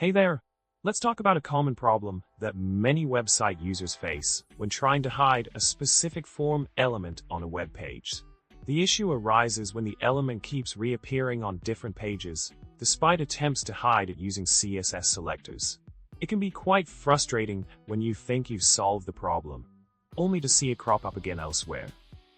Hey there! Let's talk about a common problem that many website users face when trying to hide a specific form element on a web page. The issue arises when the element keeps reappearing on different pages, despite attempts to hide it using CSS selectors. It can be quite frustrating when you think you've solved the problem, only to see it crop up again elsewhere.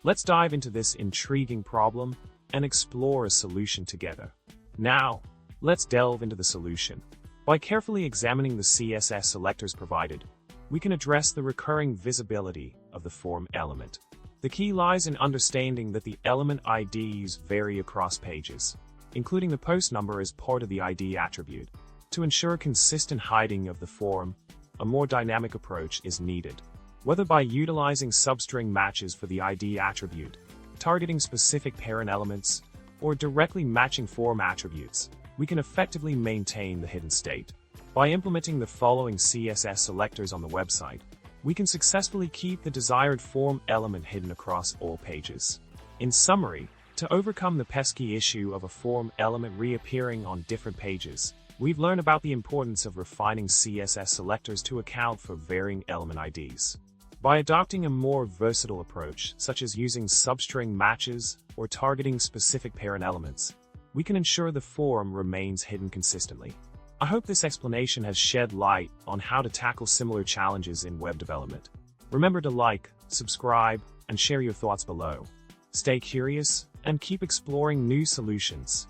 Let's dive into this intriguing problem and explore a solution together. Now, let's delve into the solution. By carefully examining the CSS selectors provided, we can address the recurring visibility of the form element. The key lies in understanding that the element IDs vary across pages, including the post number as part of the ID attribute. To ensure consistent hiding of the form, a more dynamic approach is needed. Whether by utilizing substring matches for the ID attribute, targeting specific parent elements, or directly matching form attributes, we can effectively maintain the hidden state. By implementing the following CSS selectors on the website, we can successfully keep the desired form element hidden across all pages. In summary, to overcome the pesky issue of a form element reappearing on different pages, we've learned about the importance of refining CSS selectors to account for varying element IDs. By adopting a more versatile approach, such as using substring matches or targeting specific parent elements, we can ensure the form remains hidden consistently. I hope this explanation has shed light on how to tackle similar challenges in web development. Remember to like, subscribe, and share your thoughts below. Stay curious and keep exploring new solutions.